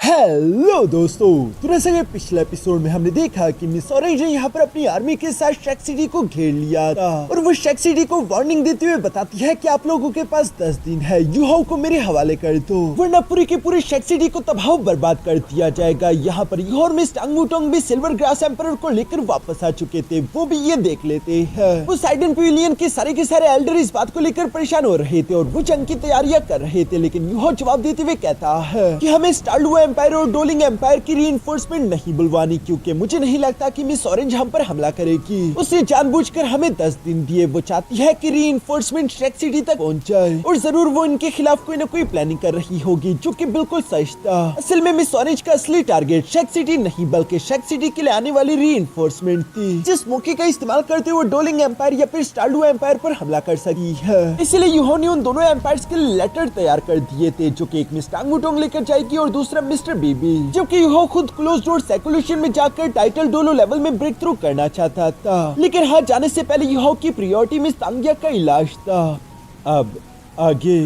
Hello दोस्तों, तो जैसे कि पिछले एपिसोड में हमने देखा कि मिस ऑरेंज ने यहाँ पर अपनी आर्मी के साथ शेक सिटी को घेर लिया था और वो शेक सिटी को वार्निंग देते हुए बताती है कि आप लोगों के पास 10 दिन है, यूहाओ को मेरे हवाले कर दो वरना पूरी की पूरी शेक सिटी को तबाह बर्बाद कर दिया जाएगा। यहाँ पर यूहाओ और मिस टांग वुटोंग भी सिल्वर ग्रास एम्परर को लेकर वापस आ चुके थे, वो भी ये देख लेते हैं। वो साइडन पेविलियन के सारे एल्डर इस बात को लेकर परेशान हो रहे थे और वो जंग की तैयारियां कर रहे थे, लेकिन यूहाओ जवाब देते हुए कहता है कि हमें स्टारलुआ एम्पायर और डोलिंग एम्पायर की रीइंफोर्समेंट नहीं बुलवानी, क्योंकि मुझे नहीं लगता कि मिस ऑरेंज हम पर हमला करेगी। उसने जानबूझकर हमें 10 दिन दिए। वो चाहती है कि रीइंफोर्समेंट शेक सिटी तक पहुंच जाए और जरूर वो इनके खिलाफ कोई न कोई प्लानिंग कर रही होगी, जो कि बिल्कुल सच था। असल में मिस ऑरेंज का असली टारगेट शेक सिटी नहीं बल्कि शेक सिटी के लिए आने वाली रीइंफोर्समेंट थी, जिस मौके का इस्तेमाल करते हुए डोलिंग एम्पायर या फिर स्टारलुआ एम्पायर पर हमला कर सकी है। इसलिए यूहाओ ने उन दोनों एम्पायर्स के लिए लेटर तैयार कर दिए थे, जो कि एक मिस टांग वुटोंग लेकर जाएगी और दूसरा मिस्टर बीबी, जबकि यूहाओ खुद क्लोज डोर सेक्युलेशन में जाकर टाइटल डोलो लेवल में ब्रेक थ्रू करना चाहता था, लेकिन हाथ जाने से पहले यूहाओ की प्रायोरिटी में तांगिया का इलाज था। अब आगे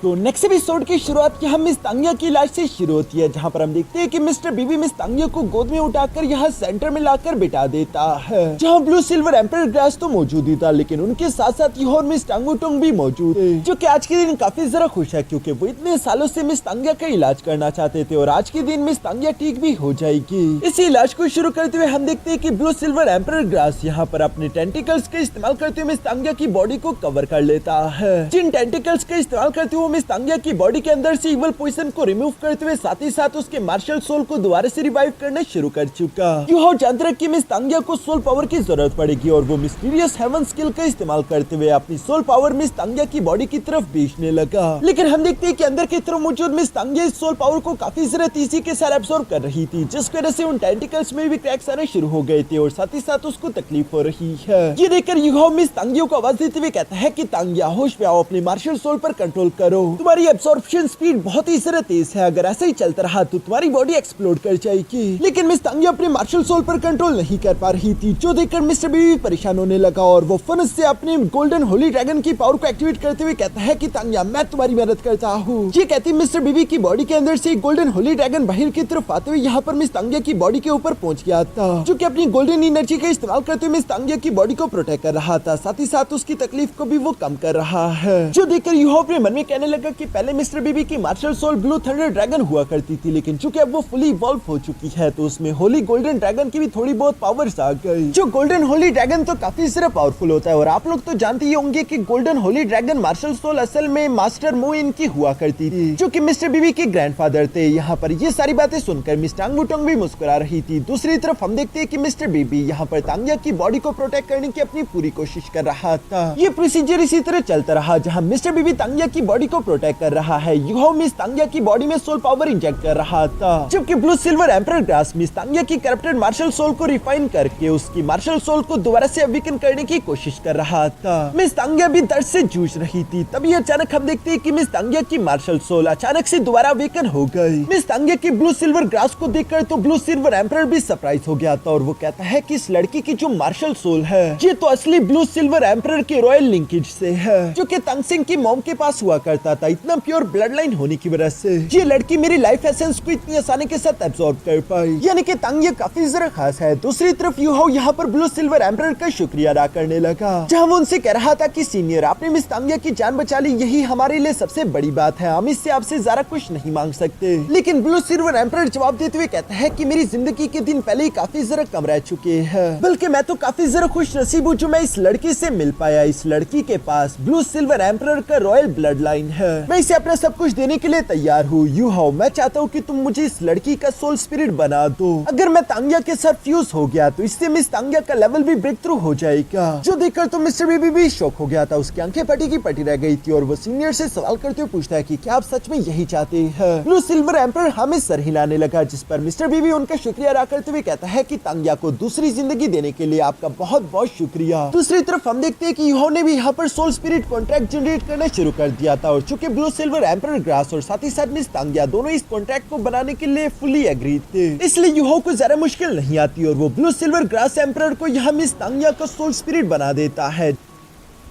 तो नेक्स्ट एपिसोड की शुरुआत हम मिस तांगिया की इलाज से शुरू होती है, जहां पर हम देखते हैं कि मिस्टर बीबी मिस तांगिया को गोद में उठाकर यहाँ सेंटर में लाकर बिठा देता है, जहां ब्लू सिल्वर एम्परर ग्रास तो मौजूद ही था, लेकिन उनके साथ साथ यूहाओ और मिस टांग वुटोंग भी मौजूद थे, जो कि आज के दिन काफी जरा खुश है क्योंकि वो इतने सालों से मिस तांगिया का इलाज करना चाहते थे और आज के दिन मिस तांगिया ठीक भी हो जाएगी। इसी इलाज को शुरू करते हुए हम देखते हैं कि ब्लू सिल्वर एम्परर ग्रास यहाँ पर अपने टेंटिकल्स का इस्तेमाल करते हुए मिस तांगिया की बॉडी को कवर कर लेता है, जिन टेंटिकल्स का इस्तेमाल करते हुए मिस तांगिया की बॉडी के अंदर से इवल पोइजन को रिमूव करते हुए साथ ही साथ उसके मार्शल सोल को दोबारा से रिवाइव करना शुरू कर चुका। यूहाओ जानता है कि मिस तांगिया को सोल पावर की जरूरत पड़ेगी और वो मिस्टीरियस हेवन स्किल का इस्तेमाल करते हुए अपनी सोल पावर मिस तांगिया की बॉडी की तरफ भेजने लगा, लेकिन हम देखते हैं कि अंदर की तरफ मौजूद मिस तांगिया इस सोल पावर को काफी जरा तेजी के साथ एब्सॉर्ब कर रही थी, जिस वजह से उन टेंटिकल्स में भी क्रैक्स आने शुरू हो गए थे और साथ ही साथ उसको तकलीफ हो रही है। ये देखकर यूहाओ मिस तांगिया को आवाज देते हुए कहता है कि तांगिया होश पे आओ, अपने मार्शल सोल पर कंट्रोल करो, तुम्हारी एब्सॉर्प्शन स्पीड बहुत ही जरा तेज है, अगर ऐसा ही चलता रहा तो तुम्हारी बॉडी एक्सप्लोड कर जाएगी। लेकिन मिस तांगिया अपने मार्शल सोल पर कंट्रोल नहीं कर पा रही थी, जो देखकर मिस्टर बीबी परेशान होने लगा और वो फन से अपने गोल्डन होली ड्रैगन की पावर को एक्टिवेट करते हुए कहता है कि तांगिया मैं तुम्हारी मदद करता हूँ। ये कहती मिस्टर बीबी की बॉडी के अंदर से गोल्डन होली ड्रैगन बाहर की तरफ आते हुए यहाँ पर मिस तांगिया की बॉडी के ऊपर पहुंच गया था, जो कि अपनी गोल्डन एनर्जी का इस्तेमाल करते हुए मिस तांगिया की बॉडी को प्रोटेक्ट कर रहा था, साथ ही साथ उसकी तकलीफ को भी वो कम कर रहा है। जो देखकर यूहाओ अपने मन में कहने लगा कि पहले मिस्टर बीबी की martial soul blue thunder dragon हुआ करती थी, लेकिन चूंकि अब वो फुली इवॉल्व हो चुकी है तो उसमें होली गोल्डन ड्रैगन की भी थोड़ी बहुत पावर्स आ गई। जो गोल्डन होली ड्रैगन तो काफी ज्यादा पावरफुल होता है और आप लोग तो जानते ही होंगे कि golden holy dragon martial soul असल में मास्टर मोइन की हुआ करती थी, जो कि मिस्टर बीबी के ग्रैंडफादर थे। यहाँ पर ये सारी बातें सुनकर मिस टांग वुटोंग भी मुस्कुरा रही थी। दूसरी तरफ हम देखते हैं कि मिस्टर बीबी यहाँ पर तांगिया की बॉडी को प्रोटेक्ट करने की अपनी पूरी कोशिश कर रहा था। ये प्रोसीजर इसी तरह चलता रहा, जहाँ मिस्टर बीबी तांगिया की बॉडी को प्रोटेक्ट कर रहा है, यूहाओ मिस तांगिया की बॉडी में सोल पावर इंजेक्ट कर रहा था, जबकि blue silver emperor grass Miss Tangia की करप्टेड मार्शल सोल को रिफाइन करके उसकी मार्शल सोल को दोबारा से अवेकन करने की कोशिश कर रहा था। मिस तांगिया भी दर्द से जूझ रही थी। तभी अचानक हम देखते हैं कि मिस तांगिया की मार्शल सोल अचानक से दोबारा अवेकन हो गई। मिस तांगिया की ब्लू सिल्वर ग्रास को देखकर तो ब्लू सिल्वर एम्परर भी सरप्राइज हो गया था और वो कहता है कि इस लड़की की जो मार्शल सोल है ये तो असली ब्लू सिल्वर एम्परर के रॉयल लिंकेज से है, जो कि तांगसिंग की मॉम के पास हुआ करता था। इतना प्योर ब्लड लाइन होने की वजह से ये लड़की मेरी लाइफ एसेंस को इतनी आसानी के साथ एब्सॉर्ब कर पाई, यानी कि तांगिया काफी जरा खास है। दूसरी तरफ यूहाओ यहाँ पर ब्लू सिल्वर एम्परर का शुक्रिया अदा करने लगा, जहाँ वो उनसे कह रहा था कि सीनियर आपने मिस तांगिया की जान बचा ली, यही हमारे लिए सबसे बड़ी बात है, हम इससे आपसे ज्यादा कुछ नहीं मांग सकते। लेकिन ब्लू सिल्वर एम्परर जवाब देते हुए कहता है कि मेरी जिंदगी के दिन पहले ही काफी जरा कम रह चुके हैं, बल्कि मैं तो काफी जरा खुश नसीब हूँ जो मैं इस लड़की से मिल पाया। इस लड़की के पास ब्लू सिल्वर एम्परर का रॉयल ब्लड लाइन है, मैं इसे अपना सब कुछ देने के लिए तैयार हूँ। यूहाओ मैं चाहता हूँ कि तुम मुझे इस लड़की का सोल स्पिरिट बना दो, अगर मैं तांगिया के साथ फ्यूज हो गया तो इससे मिस तांगिया का लेवल भी ब्रेक थ्रू हो जाएगा। जो देखकर तो मिस्टर बीबी भी शॉक हो गया था, उसकी आंखें फटी की पटी रह गई थी और वो सीनियर से सवाल करते हुए पूछता है कि क्या आप सच में यही चाहते हैं। ब्लू सिल्वर एम्परर हमें सर हिलाने लगा, जिस पर मिस्टर बीबी उनका शुक्रिया अदा करते हुए कहता है कि तांगिया को दूसरी जिंदगी देने के लिए आपका बहुत बहुत शुक्रिया। दूसरी तरफ हम देखते हैं कि यूहाओ ने भी यहाँ पर सोल स्पिरिट कॉन्ट्रैक्ट जनरेट करना शुरू कर दिया था और चूंकि ब्लू सिल्वर एम्परर ग्रास और साथ ही साथ मिस तांगिया दोनों इस कॉन्ट्रैक्ट को बनाने के लिए फुली एग्री थे, इसलिए यूहाओ को ज्यादा मुश्किल नहीं आती और वो ब्लू सिल्वर ग्रास एम्परर को यहाँ मिस तांगिया का सोल स्पिरिट बना देता है।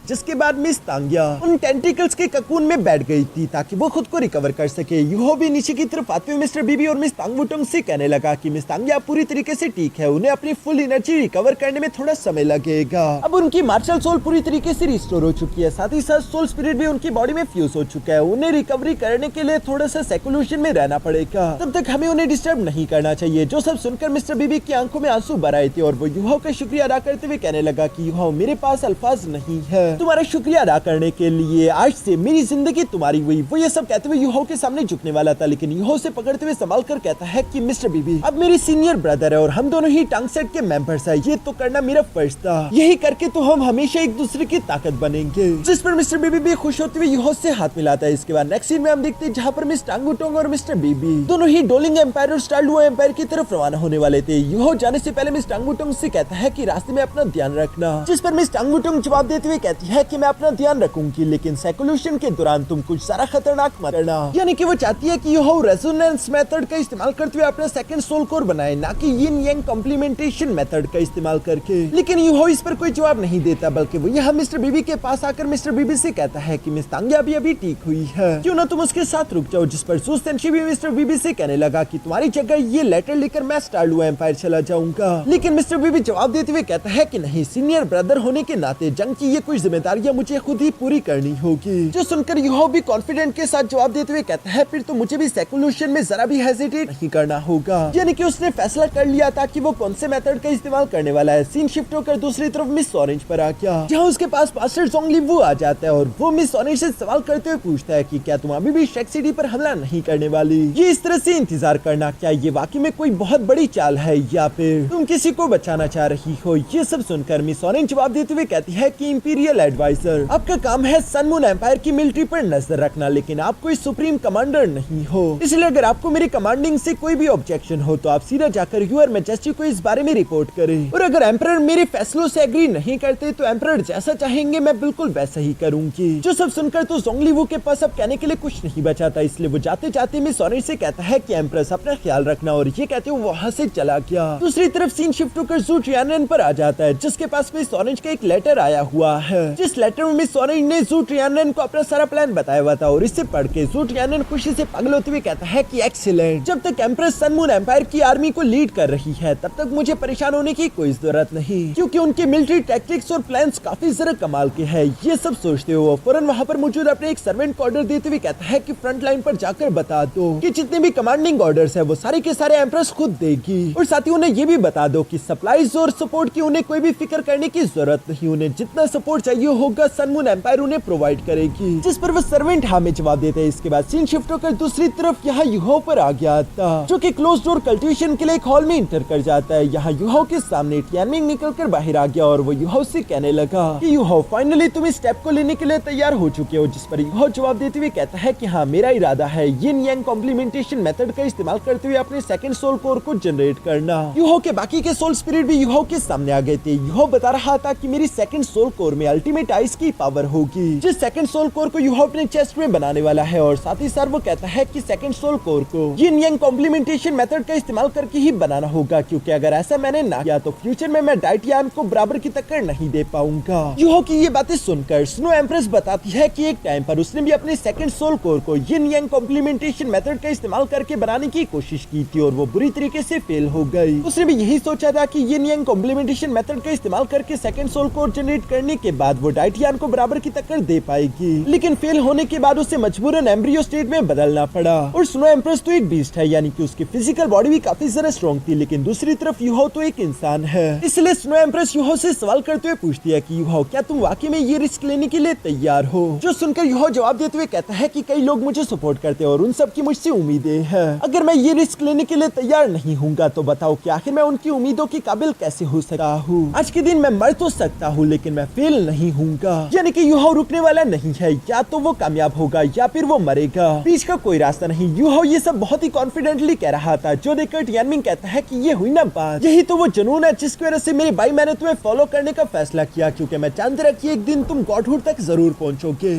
जिसके बाद मिस तांग्या उन टेंटिकल्स के ककून में बैठ गई थी ताकि वो खुद को रिकवर कर सके। यूहो भी नीचे की तरफ आते हुए मिस्टर बीबी और मिस तांगवुटोंग से कहने लगा कि मिस तांग्या पूरी तरीके से ठीक है, उन्हें अपनी फुल एनर्जी रिकवर करने में थोड़ा समय लगेगा। अब उनकी मार्शल सोल पूरी तरीके से रिस्टोर हो चुकी है, साथ ही साथ सोल स्पिरिट भी उनकी बॉडी में फ्यूज हो चुका है। उन्हें रिकवरी करने के लिए थोड़ा सा साइकोल्यूशन में रहना पड़ेगा, तब तक हमें उन्हें डिस्टर्ब नहीं करना चाहिए। जो सब सुनकर मिस्टर बीबी की आंखों में आंसू भर आए थे और वो यूहो का शुक्रिया अदा करते हुए कहने लगा कि यूहो मेरे पास अल्फाज नहीं है तुम्हारा शुक्रिया अदा करने के लिए, आज से मेरी जिंदगी तुम्हारी हुई। वो ये सब कहते हुए यूहो के सामने झुकने वाला था, लेकिन यूहो से पकड़ते हुए संभाल कर कहता है कि मिस्टर बीबी अब मेरी सीनियर ब्रदर है और हम दोनों ही टांग सेट के मेंबर्स है, ये तो करना मेरा फर्ज था, यही करके तो हम हमेशा एक दूसरे की ताकत बनेंगे। जिस पर मिस्टर बीबी भी खुश होते हुए यूहो से हाथ मिलाता है। इसके बाद नेक्स्ट सीन में हम देखते हैं जहाँ पर मिस टांगवुटोंग और मिस्टर बीबी दोनों ही डोलिंग एम्पायर और स्टारलुओ एम्पायर की तरफ रवाना होने वाले थे। यूहो जाने से पहले मिस टांगवुटोंग से कहता है कि रास्ते में अपना ध्यान रखना, जिस पर मिस टांगवुटोंग जवाब देते हुए कहती है कि मैं अपना ध्यान रखूंगी, लेकिन साइकोल्यूशन के दौरान तुम कुछ ज्यादा खतरनाक मत करना। यानी कि वो चाहती है कि यूहो रेजोनेंस मेथड का इस्तेमाल करते हुए अपना सेकंड सोल कोर बनाए, ना कि यिन यांग कॉम्प्लीमेंटेशन मेथड का इस्तेमाल करके। लेकिन यूहो इस पर कोई जवाब नहीं देता, बल्कि वो यहाँ मिस्टर बीबी के पास आकर मिस्टर बीबी से कहता है कि मिस तांग्या भी अभी ठीक हुई है, क्यों ना तुम उसके साथ रुक जाओ। जिस पर जू सेंशी भी मिस्टर बीबी से कहने लगा कि तुम्हारी जगह ये लेटर लेकर मैं स्टारलुओ एम्पायर चला जाऊंगा। लेकिन मिस्टर बीबी जवाब देते हुए कहता है कि नहीं, सीनियर ब्रदर होने के नाते जंग की ये कुछ जिम्मेदारियां मुझे खुद ही पूरी करनी होगी। जो सुनकर यूहो भी कॉन्फिडेंट के साथ जवाब देते हुए कहता है फिर तो मुझे भी साइकोल्यूशन में जरा भी हेजिटेट नहीं करना होगा। यानी कि उसने फैसला कर लिया था कि वो कौन से मेथड का इस्तेमाल करने वाला है। सीन शिफ्ट होकर दूसरी तरफ मिस ऑरेंज पर आ गया, जहाँ उसके पास मास्टर जोंगली आ जाता है और वो मिस ऑरेंज से सवाल करते हुए पूछता है कि क्या तुम अभी भी शेक सिटी पर हमला नहीं करने वाली? ये इस तरह से इंतजार करना, क्या ये वाकई में कोई बहुत बड़ी चाल है या फिर तुम किसी को बचाना चाह रही हो? ये सब सुनकर मिस ऑरेंज जवाब देते हुए कहती है कि इंपीरियल एडवाइजर, आपका काम है सन मून एम्पायर की मिलिट्री पर नजर रखना, लेकिन आप कोई सुप्रीम कमांडर नहीं हो, इसलिए अगर आपको मेरी कमांडिंग से कोई भी ऑब्जेक्शन हो तो आप सीधा जाकर यूर मैजेस्टी को इस बारे में रिपोर्ट करें। और अगर एम्परर मेरे फैसलों से एग्री नहीं करते तो एम्परर जैसा चाहेंगे मैं बिल्कुल वैसा ही करूंगी। जो सब सुनकर तो जोंगली वू के पास अब कहने के लिए कुछ नहीं बचा था, इसलिए वो जाते जाते मिस ऑरेंज से कहता है कि एम्प्रेस अपना ख्याल रखना, और ये कहते हुए वहाँ से चला गया। दूसरी तरफ सीन शिफ्ट होकर जू ट्रियानन पर आ जाता है, जिसके पास मिस ऑरेंज का एक लेटर आया हुआ है, जिस लेटर में मिस ऑरेंज ने जू ट्रियानन को अपना सारा प्लान बताया हुआ था। और इससे पढ़ के जू ट्रियानन खुशी से पागल होते हुए कहता है कि एक्सीलेंट, जब तक एम्प्रेस सन मून एम्पायर की आर्मी को लीड कर रही है तब तक मुझे परेशान होने की कोई जरूरत नहीं, क्योंकि उनके मिलिट्री टैक्टिक्स और प्लान्स काफी जरा कमाल के हैं। ये सब सोचते हुए फौरन वहाँ पर मौजूद अपने एक सर्वेंट को ऑर्डर देते हुए कहता है कि फ्रंट लाइन पर जाकर बता दो कि जितने भी कमांडिंग ऑर्डर्स है वो सारे के सारे एम्प्रेस खुद देगी, और साथ ही उन्हें ये भी बता दो कि सप्लाईज और सपोर्ट की उन्हें कोई भी फिक्र करने की जरूरत नहीं, उन्हें जितना सपोर्ट चाहिए होगा सन मून एम्पायर उन्हें प्रोवाइड करेगी। जिस पर वो सर्वेंट हाँ में जवाब देते हैं। इसके बाद सीन शिफ्ट होकर दूसरी तरफ यहाँ यूहो पर आ गया था, जो कि क्लोज डोर कल्टिवेशन के लिए एक हॉल में इंटर कर जाता है। यहाँ यूहो के सामने टियानमिंग निकल कर बाहर आ गया और वो यूहो से कहने लगा कि यूहो फाइनली तुम इस स्टेप को लेने के लिए तैयार हो चुके हो। जिस पर यूहो जवाब देते हुए कहता है कि हाँ, मेरा इरादा है यिन यांग कॉम्प्लीमेंटेशन मेथड का इस्तेमाल करते हुए अपने सेकंड सोल कोर को जनरेट करना। यूहो के बाकी के सोल स्पिरिट भी यूहो के सामने आ गए थे। यूहो बता रहा था कि मेरी सेकंड सोल कोर में अल्टीमेट आइस की पावर होगी, जिस सेकंड सोल कोर को यूहो अपने चेस्ट में बनाने वाला है। और साथ ही साथ वो कहता है कि सेकंड सोल कोर को यिन यांग कॉम्प्लीमेंटेशन मेथड का इस्तेमाल करके ही बनाना होगा, क्योंकि अगर ऐसा मैंने ना किया तो फ्यूचर में मैं डाइटियान को बराबर की टक्कर नहीं दे पाऊंगा। यूहो की ये बातें सुनकर स्नो एम्प्रेस बताती है कि एक टाइम पर उसने भी अपने सेकंड सोल कोर को यिन यांग कॉम्प्लीमेंटेशन मेथड का इस्तेमाल करके बनाने की कोशिश की थी और वो बुरी तरीके से फेल हो गई। उसने भी यही सोचा था कि यिन यांग कॉम्प्लीमेंटेशन मेथड का इस्तेमाल करके सेकंड सोल कोर जनरेट करने के बाद वो डाइटियान को बराबर की टक्कर दे पाएगी, लेकिन फेल होने के बाद उसे मजबूरन एम्ब्रियो स्टेट में बदलना पड़ा। और स्नो एम्प्रेस तो एक बीस्ट है, यानी कि उसकी फिजिकल बॉडी भी काफी ज्यादा स्ट्रॉन्ग थी, लेकिन दूसरी तरफ यूहो तो एक इंसान है। इसलिए स्नो एम्प्रेस यूहो से सवाल करते हुए पूछती है कि यूहो, क्या तुम वाकई में ये रिस्क लेने के लिए तैयार हो? जो सुनकर यूहो जवाब देते हुए कहता है कि कई लोग मुझे सपोर्ट करते हैं और उन सब की मुझसे उम्मीदें हैं। अगर मैं ये रिस्क लेने के लिए तैयार नहीं हूँगा तो बताओ कि आखिर मैं उनकी उम्मीदों के काबिल कैसे हो सकता हूँ? आज के दिन मैं मर तो सकता हूँ, लेकिन मैं फेल नहीं हूँगा। यानी कि यूहो रुकने वाला नहीं है, या तो वो कामयाब होगा या फिर वो मरेगा, बीच का कोई रास्ता नहीं। यूहो ये सब बहुत ही कॉन्फिडेंटली कह रहा था, जो देखकर टियानमिंग कहता है कि ये हुई ना बात, यही तो वो जुनून है जिसकी वजह से मेरे भाई मैंने तुम्हें फॉलो करने का फैसला किया, क्योंकि मैं जानता था कि एक दिन तुम गॉडहुड तक जरूर पहुंचोगे।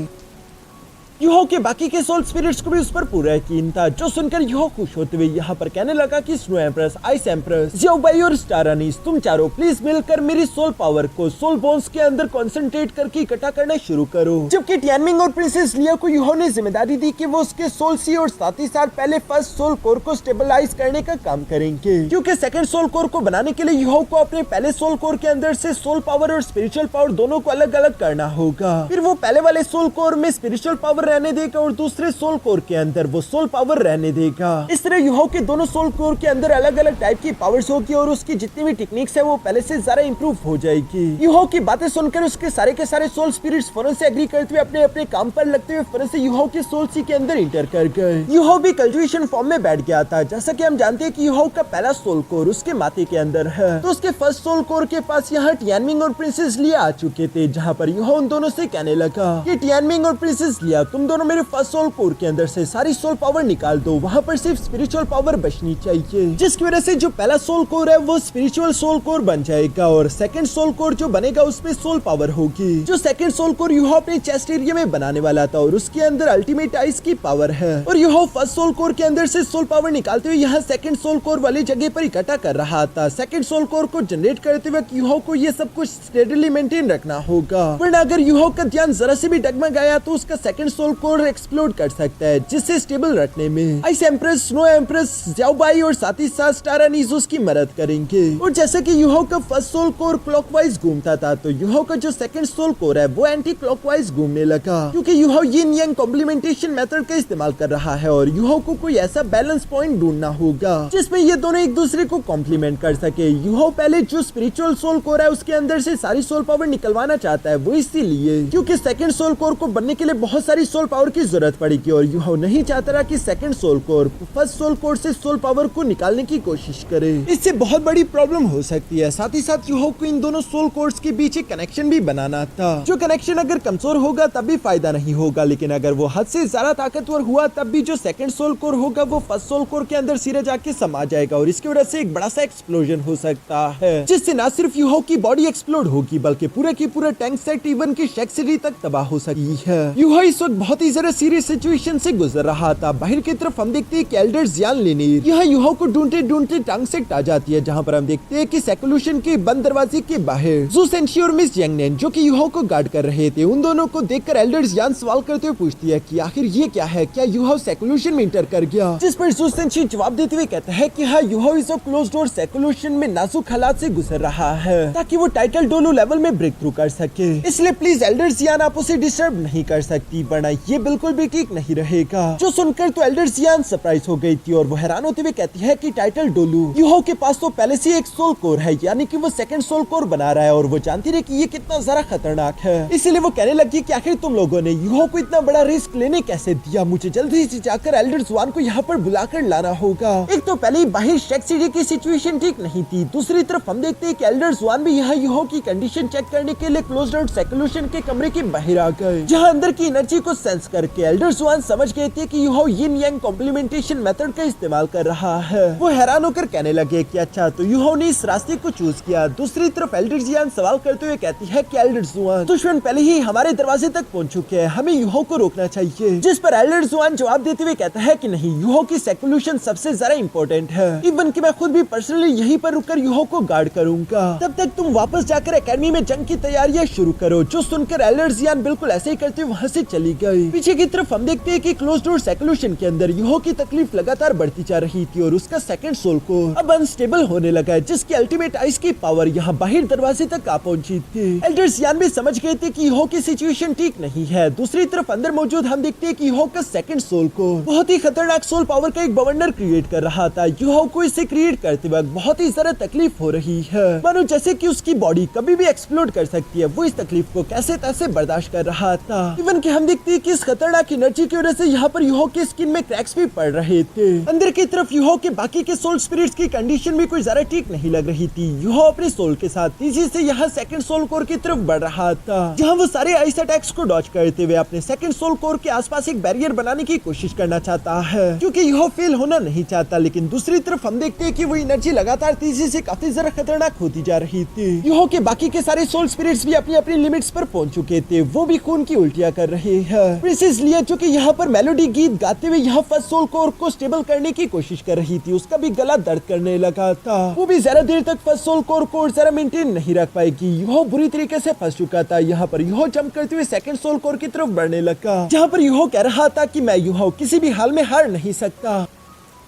यूहो के बाकी के सोल स्पिरिट्स को भी उस पर पूरा यकीन था, जो सुनकर यूहो खुश होते हुए यहाँ पर कहने लगा कि स्नो एम्प्रेस, आइस एम्प्रेस, ज़्याओबाई और स्टार अनीस, तुम चारों प्लीज मिलकर मेरी सोल पावर को सोल बोन्स के अंदर कंसंट्रेट करके इकट्ठा करना शुरू करो। जबकि टियानमिंग और प्रिंसेस लिया को यूहो ने जिम्मेदारी दी कि वो उसके सोल सी और साथ ही साथ पहले फर्स्ट सोल कोर को स्टेबलाइज करने का काम करेंगे, क्योंकि सेकंड सोल कोर को बनाने के लिए यूहो को अपने पहले सोल कोर के अंदर से सोल पावर और स्पिरिचुअल पावर दोनों को अलग अलग करना होगा। फिर वो पहले वाले सोल कोर में स्पिरिचुअल पावर रहने देगा और दूसरे सोल कोर के अंदर वो सोल पावर रहने देगा। इस तरह यूहो के दोनों सोल कोर के अंदर अलग अलग टाइप की पावर्स होगी और उसकी जितनी भी टेक्निक्स है वो पहले से ज्यादा इंप्रूव हो जाएगी। यूहो की बातें सुनकर उसके सारे के सारे सोल स्पिरिट्स फौरन से एग्री करते हुए अपने अपने काम पर लगते हुए फौरन से यूहो के सोल सी के अंदर इंटर कर गए। यूहो भी कल्टिवेशन फॉर्म में बैठ गया था। जैसा कि हम जानते हैं कि यूहो का पहला सोल कोर उसके माथे के अंदर है, तो उसके फर्स्ट सोल कोर के पास यहाँ टियानमिंग और प्रिंसेस लिया आ चुके थे, जहाँ पर यूहो उन दोनों से कहने लगा कि टियानमिंग और प्रिंसेस लिया, तुम दोनों मेरे फर्स्ट सोल कोर के अंदर से सारी सोल पावर निकाल दो, वहाँ पर सिर्फ स्पिरिचुअल पावर बचनी चाहिए, जिसकी वजह से जो पहला सोल कोर है वो स्पिरिचुअल सोल कोर बन जाएगा और सेकंड सोल कोर जो बनेगा उसमें सोल पावर होगी। जो सेकंड सोल कोर यूहो अपने चेस्ट एरिया में बनाने वाला था और उसके अंदर अल्टीमेट आइस की पावर है, और यूहो फर्स्ट सोल कोर के अंदर से सोल पावर निकालते हुए यहाँ सेकंड सोल कोर वाली जगह पर इकट्ठा कर रहा था। सेकंड सोल कोर को जनरेट करते हुए यूहो को ये सब कुछ स्टेडली मेंटेन रखना होगा, वरना अगर यूहो का ध्यान जरा से भी डगमगाया तो उसका सेकंड सोल कोर एक्सप्लोड कर सकता है, जिससे स्टेबल रखने में आइस एम्प्रेस, स्नो एम्प्रेस, ज़्याओबाई और साथ ही साथ स्टार अनीस उसकी मदद करेंगे। और जैसे कि यूहो का फर्स्ट सोल कोर क्लॉकवाइज घूमता था, तो यूहो का जो सेकंड सोल कोर है वो एंटी क्लॉकवाइज घूमने लगा, क्योंकि यूहो यिन यांग कॉम्प्लीमेंटेशन मेथड का इस्तेमाल कर रहा है और यूहो को कोई ऐसा बैलेंस पॉइंट ढूंढना होगा जिसमें ये दोनों एक दूसरे को कॉम्प्लीमेंट कर सके। यूहो पहले जो स्पिरिचुअल सोल कोर है उसके अंदर से सारी सोल पावर निकलवाना चाहता है, वो इसीलिए क्योंकि सेकंड सोल कोर को बनने के लिए बहुत सारी सोल पावर की जरूरत पड़ेगी और यूहो नहीं चाहता रहा कि second soul core first soul core से सोल पावर को निकालने की कोशिश करे, इससे बहुत बड़ी प्रॉब्लम हो सकती है। साथ ही साथ यूहो को इन दोनों सोल कोर्स के बीच एक कनेक्शन भी बनाना था, जो कनेक्शन अगर कमजोर होगा तब भी फायदा नहीं होगा, लेकिन अगर वो हद से ज्यादा ताकतवर हुआ तब भी जो सेकंड सोल कोर होगा वो फर्स्ट सोल कोर के अंदर सिरे जाके समा जाएगा और इसकी वजह से एक बड़ा सा एक्सप्लोजन हो सकता है, जिससे न सिर्फ यूहो की बॉडी एक्सप्लोड होगी बल्कि पूरे की पूरा टैंक सेट इवन की शेक सिटी तक तबाह हो सकती है। यूहो इस वक्त बहुत ही ज्यादा सीरियस सिचुएशन से गुजर रहा था। बाहर की तरफ हम देखते हैं कि एल्डर ज़ियान लिनीर यहाँ यूहो को ढूंढते ढूंढते टैंक सेट आ जाती है, जहाँ पर हम देखते हैं कि सेकुलेशन के बंद दरवाजे के बाहर जू सेंशी और मिस यांगनेन जो कि यूहो को गार्ड कर रहे थे, उन दोनों को देखकर एल्डर ज़ियान सवाल करते हुए पूछती है कि आखिर ये क्या है, क्या यूहो सेकुलेशन में इंटर कर गया, जिस पर जू सेंशी जवाब देते हुए कहता है कि हाँ, यूहो इस क्लोज डोर सेकुलेशन में नाजुक हालात से गुजर रहा है ताकि वो टाइटल डोलो लेवल में ब्रेक थ्रू कर सके, इसलिए प्लीज एल्डर ज़ियान आप उसे डिस्टर्ब नहीं कर सकती, वरना ये बिल्कुल भी ठीक नहीं रहेगा। जो सुनकर तो एल्डर ज़ियान सरप्राइज हो गई थी और वो हैरान होते हुए कहती है कि टाइटल डोलू यूहो के पास तो पहले से एक सोल कोर है, यानी कि वो सेकंड सोल कोर बना रहा है और वो जानती रही कि ये कितना ज्यादा खतरनाक है, इसीलिए वो कहने लगी कि आखिर तुम लोगों ने यूहो को इतना बड़ा रिस्क लेने कैसे दिया, मुझे जल्दी से जाकर एल्डर ज़ियान को यहाँ पर बुलाकर लाना होगा। एक तो पहले ही बाहर शेक सिटी की सिचुएशन ठीक नहीं थी, दूसरी तरफ हम देखते हैं कि एल्डर ज़ियान भी यहाँ यूहो की कंडीशन चेक करने के लिए क्लोज्ड आउट सेकुलेशन के कमरे के बाहर आ गए, जहाँ अंदर की एनर्जी को सेंस करके एल्डर ज़ियान समझ गए थे कि यूहो यिन यांग कॉम्प्लीमेंटेशन मेथड का इस्तेमाल कर रहा है। वो हैरान होकर कहने लगे कि अच्छा, तो यूहो ने इस रास्ते को चूज किया। दूसरी तरफ एल्डर ज़ियान सवाल करते हुए कहती है कि एल्डर ज़ियान, दुश्मन पहले ही हमारे दरवाजे तक पहुंच चुके हैं, हमें यूहो को रोकना चाहिए, जिस पर एल्डर ज़ियान जवाब देते हुए कहता है कि नहीं, यूहो की सेकुलेशन सबसे ज्यादा इम्पोर्टेंट है, इवन कि मैं खुद भी पर्सनली यहीं पर रुककर यूहो को गार्ड करूंगा, तब तक तुम वापस जाकर एकेडमी में जंग की तैयारियां शुरू करो। जो सुनकर एल्डर ज़ियान बिल्कुल ऐसे ही करते हुए वहाँ से चली गई। पीछे की तरफ हम देखते हैं कि क्लोज डोर सेकुलेशन के अंदर यूहो की तकलीफ लगातार बढ़ती जा रही थी और उसका सेकंड सोल कोर अब अनस्टेबल होने लगा है, जिसकी अल्टीमेट आइस की पावर यहाँ बाहर दरवाजे तक आ पहुंची थी। एल्डर ज़ियान भी समझ गए थे कि यूहो की सिचुएशन ठीक नहीं है। दूसरी तरफ अंदर मौजूद हम देखते हैं कि यूहो का सेकंड सोल कोर बहुत ही खतरनाक सोल पावर का एक बवंडर क्रिएट कर रहा था। यूहो को इसे क्रिएट करते वक्त बहुत ही ज्यादा तकलीफ हो रही है, मानो जैसे कि उसकी बॉडी कभी भी एक्सप्लोड कर सकती है। वो इस तकलीफ को कैसे तैसे बर्दाश्त कर रहा था। इवन कि हम देखते हैं कि इस खतरनाक एनर्जी की वजह से यहाँ पर यूहो की स्किन में क्रैक्स भी पड़ रहे थे। अंदर की तरफ यूहो के बाकी के सोल स्पिरिट्स की कंडीशन भी कोई ज्यादा ठीक नहीं लग रही थी। यूहो अपने सोल के साथ तेजी से यहाँ सेकंड सोल कोर की तरफ बढ़ रहा था, जहाँ वो सारे आइस अटैक्स को डॉज करते हुए अपने सेकंड सोल कोर के आसपास एक बैरियर बनाने की कोशिश करना चाहता है, क्योंकि यूहो फेल होना नहीं चाहता। लेकिन दूसरी तरफ हम देखते हैं कि वो एनर्जी लगातार तेजी से काफी ज्यादा खतरनाक होती जा रही थी। यूहो के बाकी के सारे सोल स्पिरिट्स भी अपनी अपनी लिमिट्स पर पहुंच चुके थे, वो भी खून की उल्टियां कर रहे हैं। है। प्रिंसेस लिया जो कि यहाँ पर मेलोडी गीत गाते हुए यहाँ फर्स्ट सोल कोर को स्टेबल करने की कोशिश कर रही थी, उसका भी गला दर्द करने लगा था। वो भी ज्यादा देर तक फर्स्ट सोल कोर को जरा मेंटेन नहीं रख पाएगी। यूहो बुरी तरीके से फंस चुका था। यहाँ पर यूहो जंप करते हुए सेकंड सोल कोर की तरफ बढ़ने लगा, जहाँ पर यूहो कह रहा था कि मैं यूहो किसी भी हाल में हार नहीं सकता,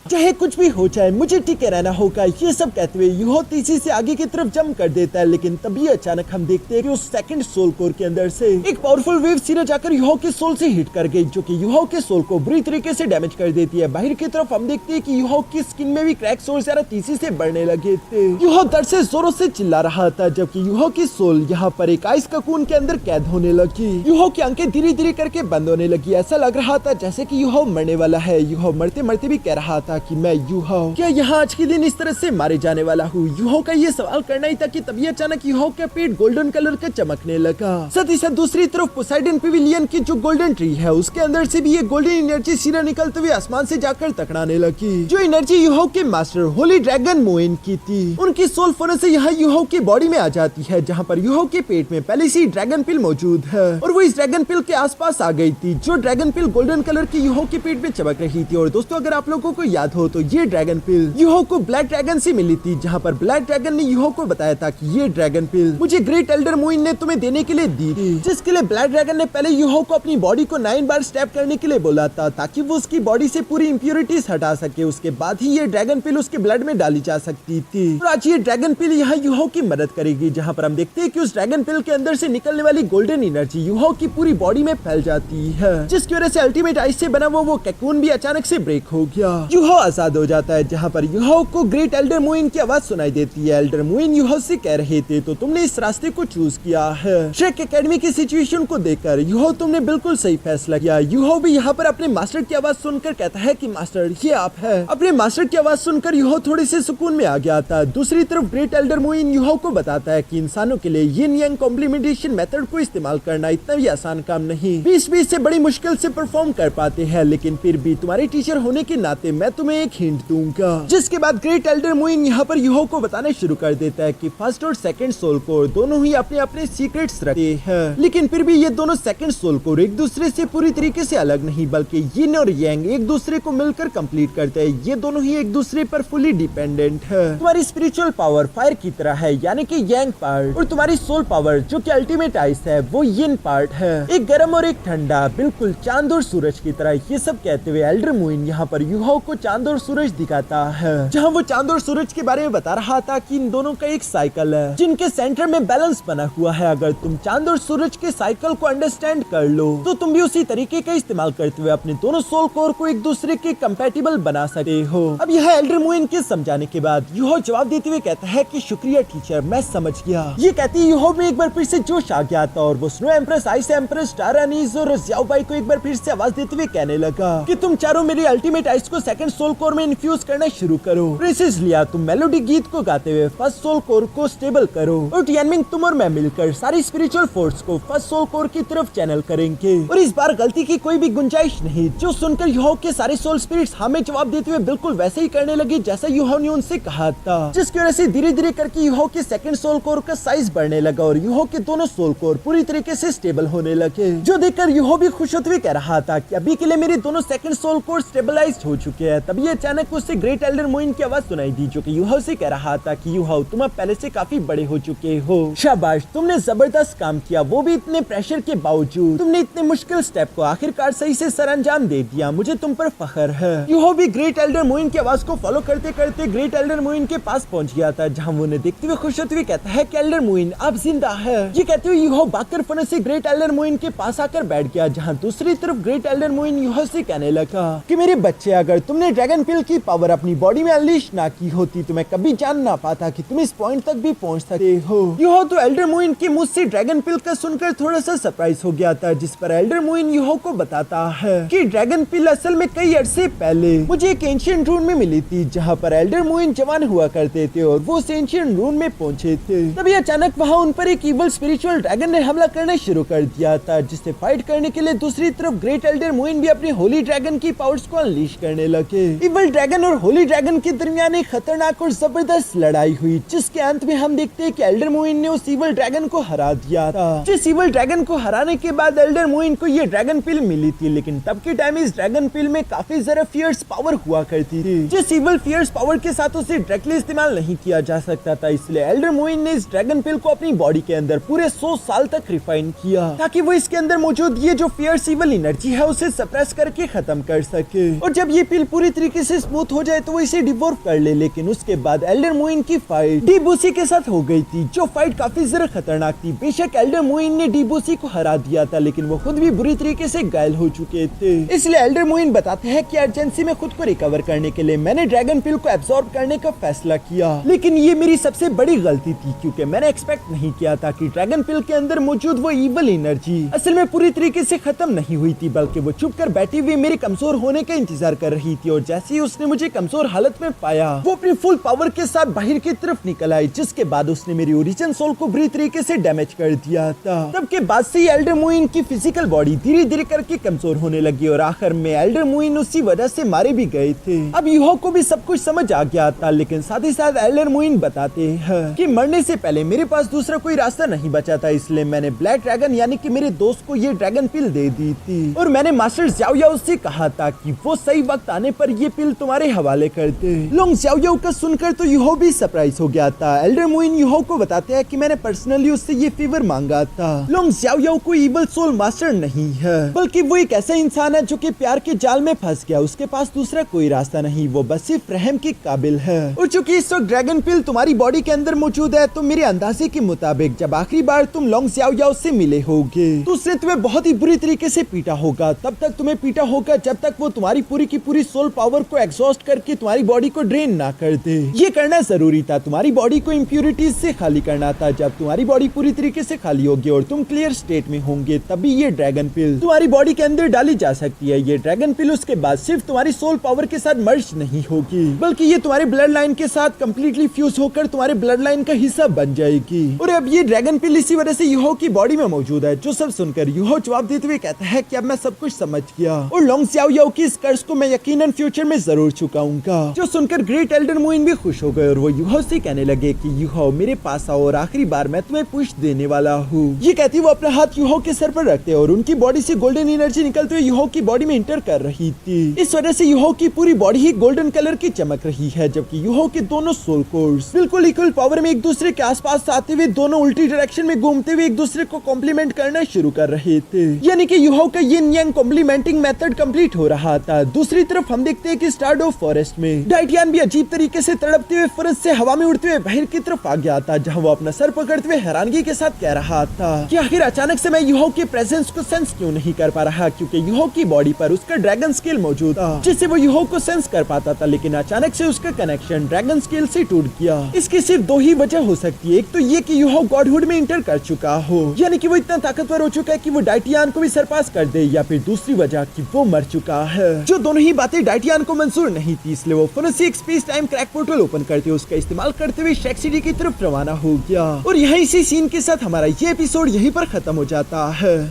चाहे कुछ भी हो जाए मुझे टिके रहना होगा। ये सब कहते हुए यूहो तेजी से आगे की तरफ जंप कर देता है, लेकिन तभी अचानक हम देखते हैं कि उस सेकंड सोल कोर के अंदर से एक पावरफुल वेव सीधा जाकर यूहो के सोल से हिट कर गई, जो कि यूहो के सोल को बुरी तरीके से डैमेज कर देती है। बाहर की तरफ हम देखते हैं कि यूहो की स्किन में भी क्रैक्स और ज्यादा तेजी से बढ़ने लगे थे। यूहो दर्द से जोरों से चिल्ला रहा था, जबकि यूहो की सोल यहाँ पर एक आइस ककून के अंदर कैद होने लगी। यूहो की आंखें धीरे धीरे करके बंद होने लगी। ऐसा लग रहा था जैसे कि यूहो मरने वाला है। यूहो मरते मरते भी कह रहा था कि मैं यूहो क्या यहाँ आज के दिन इस तरह से मारे जाने वाला हूँ। यूहो का ये सवाल करना ही था कि तभी अचानक यूहो का पेट गोल्डन कलर का चमकने लगा। साथ ही साथ दूसरी तरफ पोसाइडन पेविलियन की जो गोल्डन ट्री है उसके अंदर से भी ये गोल्डन एनर्जी सीधा निकलते हुए आसमान से जाकर टकराने लगी, जो एनर्जी यूहो के मास्टर होली ड्रैगन मोइन की थी। उनकी सोल फोन से यहाँ यूहो की बॉडी में आ जाती है, जहाँ पर यूहो के पेट में पहले से ड्रैगन पिल मौजूद है और वो इस ड्रैगन पिल के आसपास आ गई थी। जो ड्रैगन पिल गोल्डन कलर की यूहो के पेट में चमक रही थी। और दोस्तों अगर आप लोगों को याद हो तो ये ड्रैगन पिल यूहो को ब्लैक ड्रैगन से मिली थी, जहाँ पर ब्लैक ड्रैगन ने यूहो को बताया था कि ये ड्रैगन पिल मुझे ग्रेट एल्डर मोइन ने तुम्हें देने के लिए दी थी, जिसके लिए ब्लैक ड्रैगन ने पहले यूहो को अपनी बॉडी को 9 बार स्टैब करने के लिए बोला था, ताकि वो उसकी बॉडी से पूरी इंप्योरिटीज हटा सके। उसके बाद ही ये ड्रैगन पिल उसके ब्लड में डाली जा सकती थी। और आज ये ड्रैगन पिल यहाँ यूहो की मदद करेगी, जहाँ पर हम देखते हैं कि उस ड्रैगन पिल के अंदर से निकलने वाली गोल्डन एनर्जी यूहो की पूरी बॉडी में फैल जाती है, जिसकी वजह से अल्टीमेट आइस से बना वो कैकून भी अचानक से ब्रेक हो गया। यूहो आजाद हो जाता है, जहाँ पर यूहो को ग्रेट एल्डर मोइन की आवाज सुनाई देती है। एल्डर मोइन यूहो से कह रहे थे तो तुमने इस रास्ते को चूज किया है। शेक एकेडमी की सिचुएशन को देखकर यूहो तुमने बिल्कुल सही फैसला किया। यूहो भी यहाँ पर अपने मास्टर की आवाज सुनकर कहता है कि मास्टर ये आप है। अपने मास्टर की आवाज सुनकर यूहो थोड़े से सुकून में आ गया था। दूसरी तरफ ग्रेट एल्डर मोइन यूहो को बताता है कि इंसानों के लिए यिन यांग कॉम्प्लीमेंटेशन मेथड को इस्तेमाल करना इतना भी आसान काम नहीं। 20 से बड़ी मुश्किल से परफॉर्म कर पाते हैं, लेकिन फिर भी तुम्हारे टीचर होने के नाते मैं तुम्हें एक हिंट दूंगा। जिसके बाद ग्रेट एल्डर मोइन यहाँ पर यूहो को बताना शुरू कर देता है कि फर्स्ट और सेकंड सोल कोर दोनों ही अपने अपने सीक्रेट्स रखते हैं, लेकिन फिर भी ये दोनों सेकंड सोल कोर एक दूसरे से पूरी तरीके से अलग नहीं, बल्कि यिन और यांग एक दूसरे को मिलकर कंप्लीट करते हैं। ये दोनों ही एक दूसरे पर फुली डिपेंडेंट है। तुम्हारी स्पिरिचुअल पावर फायर की तरह है, यानी कि यांग पार्ट, और तुम्हारी सोल पावर जो कि अल्टीमेट आइस है वो यिन पार्ट है। एक गर्म और एक ठंडा, बिल्कुल चांद और सूरज की तरह। ये सब कहते हुए एल्डर मोइन यहाँ पर यूहो को चांद और सूरज दिखाता है, जहाँ वो चांद और सूरज के बारे में बता रहा था कि इन दोनों का एक साइकिल है, जिनके सेंटर में बैलेंस बना हुआ है। अगर तुम चांद और सूरज के साइकिल को अंडरस्टैंड कर लो तो तुम भी उसी तरीके का इस्तेमाल करते हुए अपने दोनों सोल कोर को एक दूसरे के कंपैटिबल बना सकते हो। अब यह एल्डर मोइन के समझाने के बाद यूहो जवाब देते हुए कहता है कि शुक्रिया टीचर, मैं समझ गया। ये कहती यूहो में एक बार फिर से जोश आ गया था और वो snow empress, ice empress, star अनीस और ज़ियाओ बाई को एक बार फिर से आवाज देते हुए कहने लगा कि तुम चारों मेरी अल्टीमेट आइस को सेकंड सोल कोर में इन्फ्यूज करना शुरू करो। प्रिंसेस लिया तुम मेलोडी गीत को गाते हुए फर्स्ट सोल कोर को स्टेबल करो, और टियानमिंग तुम और मैं मिलकर सारी स्पिरिचुअल फोर्स को फर्स्ट सोल कोर की तरफ चैनल करेंगे। और इस बार गलती की कोई भी गुंजाइश नहीं। जो सुनकर यूहो के सारे सोल स्पिरिट्स हमें जवाब देते हुए बिल्कुल वैसे ही करने लगे जैसा यूहो ने उनसे कहा था, जिसकी वजह से धीरे धीरे करके यूहो के सेकंड सोल कोर का साइज बढ़ने लगा और यूहो के दोनों सोल कोर पूरी तरीके से स्टेबल होने लगे। जो देखकर यूहो भी खुश होते हुए कह रहा था कि अभी के लिए मेरे दोनों सेकंड सोल कोर स्टेबलाइज हो चुके हैं। तभी अचानक उससे ग्रेट एल्डर मोइन की आवाज सुनाई दी, जो कि यूहो से कह रहा था कि यूहो तुम अब पहले से काफी बड़े हो चुके हो। शाबाश, तुमने जबरदस्त काम किया, वो भी इतने प्रेशर के बावजूद। तुमने इतने मुश्किल स्टेप को आखिरकार सही से सरअंजाम दे दिया, मुझे तुम पर फख्र है। यूहो भी ग्रेट एल्डर मोइन की आवाज को फॉलो करते करते ग्रेट एल्डर मोइन के पास पहुंच गया था, जहां वो उन्हें देखते हुए खुश होते हुए कहता है कि एल्डर मोइन आप जिंदा है। ये कहते हुए यूहो भागकर फन से ग्रेट एल्डर मोइन के पास आकर बैठ गया, जहां दूसरी तरफ ग्रेट एल्डर मोइन यूहो से कहने लगा कि मेरे बच्चे, अगर तुमने ड्रैगन पिल की पावर अपनी बॉडी में अनलीश ना की होती तो मैं कभी जान ना पाता कि तुम इस पॉइंट तक भी पहुंच सकते हो। यूहो तो एल्डर मोइन के मुंह से ड्रैगन पिल का सुनकर थोड़ा सा सरप्राइज हो गया था, जिस पर एल्डर मोइन यूहो को बताता है कि ड्रैगन पिल असल में कई अरसे पहले मुझे एक एंशिएंट रून में मिली थी, जहां पर एल्डर मोइन जवान हुआ करते थे और वो उस एंशिएंट रून में पहुंचे थे। तभी अचानक वहां उन पर एक इवल स्पिरिचुअल ड्रैगन ने हमला करना शुरू कर दिया था, जिससे फाइट करने के लिए दूसरी तरफ ग्रेट एल्डर मोइन भी अपने होली ड्रैगन की पावर्स को अनलीश करने लगे। थे। इवल ड्रैगन और होली ड्रैगन के दरमियान एक खतरनाक और जबरदस्त लड़ाई हुई, जिसके अंत में हम देखते हैं कि एल्डर मोइन ने उस इवल ड्रैगन को हरा दिया था। जिस इवल ड्रैगन को हराने के बाद एल्डर मोइन को ये ड्रैगन पिल मिली थी, लेकिन तब के टाइम इस ड्रैगन पिल में काफी ज्यादा फियर्स पावर हुआ करती थी, जिस इवल फियर्स पावर के साथ उसे डायरेक्टली इस्तेमाल नहीं किया जा सकता था। इसलिए एल्डर मोइन ने इस ड्रैगन पिल को अपनी बॉडी के अंदर पूरे 100 साल तक रिफाइन किया, ताकि वो इसके अंदर मौजूद ये जो फियर्स इवल एनर्जी है उसे सप्रेस करके खत्म कर सके। और जब ये पिल पूरी तरीके से स्मूथ हो जाए तो वो इसे डिवॉर्फ कर ले। लेकिन उसके बाद एल्डर मोइन की फाइट डीबूसी के साथ हो गई थी, जो फाइट काफी ज्यादा खतरनाक थी। बेशक एल्डर मोइन ने डीबूसी को हरा दिया था, लेकिन वो खुद भी बुरी तरीके से घायल हो चुके थे। इसलिए एल्डर मोइन बताते हैं कि अर्जेंसी में खुद को रिकवर करने के लिए मैंने ड्रैगन पिल को एब्सॉर्ब करने का फैसला किया। लेकिन ये मेरी सबसे बड़ी गलती थी, क्योंकि मैंने एक्सपेक्ट नहीं किया था कि ड्रैगन पिल के अंदर मौजूद वो इवल एनर्जी असल में पूरी तरीके से खत्म नहीं हुई थी, बल्कि वो चुप कर बैठी हुई मेरे कमजोर होने का इंतजार कर रही थी। और जैसे ही उसने मुझे कमजोर हालत में पाया, वो अपनी फुल पावर के साथ बाहर की तरफ निकल आई, जिसके बाद उसने मेरी ओरिजिन सोल को बुरी तरीके से डैमेज कर दिया था। तब के बाद से एल्डर मोइन की फिजिकल बॉडी धीरे धीरे करके कमजोर होने लगी और आखिर में एल्डर मोइन उसी वजह से मारे भी गए थे। अब यूहो को भी सब कुछ समझ आ गया था, लेकिन साथ ही साथ एल्डर मोइन बताते हैं कि मरने से पहले मेरे पास दूसरा कोई रास्ता नहीं बचा था, इसलिए मैंने ब्लैक ड्रैगन यानी कि मेरे दोस्त को ये ड्रैगन पिल दे दी थी। और मैंने मास्टर ज़्याओ याओ से कहा था कि वो सही वक्त आने पर ये पिल तुम्हारे हवाले कर दे। लोंग ज़्याओ याओ का सुनकर तो यूहो भी सरप्राइज हो गया था। एल्डर मोइन यूहो को बताते हैं कि मैंने पर्सनली उससे ये फेवर मांगा था। लोंग ज़्याओ याओ कोई इवल सोल मास्टर नहीं है, बल्कि वो एक ऐसा इंसान है जो कि प्यार के जाल में फंस गया। उसके पास दूसरा कोई रास्ता नहीं, वो बस सिर्फ रहम के काबिल है। और चूंकि इस वक्त ड्रैगन पिल तुम्हारी बॉडी के अंदर मौजूद है, तो मेरे अंदाजे के मुताबिक जब आखिरी बार तुम लोंग ज़्याओ याओ से मिले होगे तो उसने तुम्हें बहुत ही बुरी तरीके से पीटा होगा। तब तक तुम्हें पीटा होगा जब तक वो तुम्हारी पूरी की पूरी सोल पावर को एग्जॉस्ट करके तुम्हारी बॉडी को ड्रेन ना कर दे। ये करना जरूरी था, तुम्हारी बॉडी को इम्प्यूरिटीज से खाली करना था। जब तुम्हारी बॉडी पूरी तरीके से खाली होगी और तुम क्लियर स्टेट में होंगे, तभी ये ड्रैगन पिल तुम्हारी बॉडी के अंदर डाली जा सकती है। ये ड्रैगन पिल उसके बाद सिर्फ तुम्हारी सोल पावर के साथ मर्ज नहीं होगी, बल्कि ये तुम्हारे ब्लड लाइन के साथ कम्प्लीटली फ्यूज होकर तुम्हारे ब्लड लाइन का हिस्सा बन जाएगी। और अब ये ड्रैगन पिल इसी वजह से यूहो की बॉडी में मौजूद है। जो सब सुनकर यूहो जवाब देते हुए कहता है कि अब मैं सब कुछ समझ गया और लोंग ज़्याओ याओ की इस कर्ज को मैं यकीनन फ्यूचर में जरूर चुकाऊंगा। जो सुनकर ग्रेट एल्डर मोइन भी खुश हो गए और वो यूहो से कहने लगे कि यूहो मेरे पास आओ और आखिरी बार मैं तुम्हें पुश देने वाला हूँ। ये कहती वो अपना हाथ यूहो के सर पर रखते और उनकी बॉडी से गोल्डन एनर्जी निकलते हुए यूहो की बॉडी में इंटर कर रही थी। इस वजह से यूहो की पूरी बॉडी ही गोल्डन कलर की चमक रही है, जबकि यूहो के दोनों सोल कोर्स बिल्कुल इक्वल पावर में एक दूसरे के आसपास आते हुए दोनों उल्टी डायरेक्शन में घूमते हुए एक दूसरे को कॉम्प्लीमेंट करना शुरू कर रहे थे। यानी कि यूहो का यिन यांग कॉम्प्लीमेंटिंग मेथड कंप्लीट हो रहा था। दूसरी तरफ हम देखते हैं कि स्टारडो फॉरेस्ट में डाइटियन भी अजीब तरीके से तड़पते हुए फॉरेस्ट से हवा में उड़ते हुए बाहर की तरफ आ गया था, जहाँ वो अपना सर पकड़ते हुए हैरानगी के साथ कह रहा था कि आखिर अचानक से मैं यूहो के प्रेजेंस को सेंस क्यों नहीं कर पा रहा, क्योंकि यूहो की बॉडी पर उसका ड्रैगन स्केल मौजूद था जिससे वो यूहो को सेंस कर पाता था। लेकिन अचानक से उसका कनेक्शन ड्रैगन स्केल से टूट गया। इसकी सिर्फ दो ही वजह हो सकती है, एक तो ये कि यूहो गॉडहुड में इंटर कर चुका हो, यानी कि वो इतना ताकतवर हो चुका है कि वो डाइटियन को भी सरपास कर दे, या फिर दूसरी वजह कि वो मर चुका है। जो दोनों ही बातें डाइटियन को मंजूर नहीं थी, इसलिए वो फॉरेंसिक एक space time crack portal open करते उसका इस्तेमाल करते हुए शेक सिटी की तरफ रवाना हो गया। और यहाँ इसी सीन के साथ हमारा ये एपिसोड यहीं पर खत्म हो जाता है।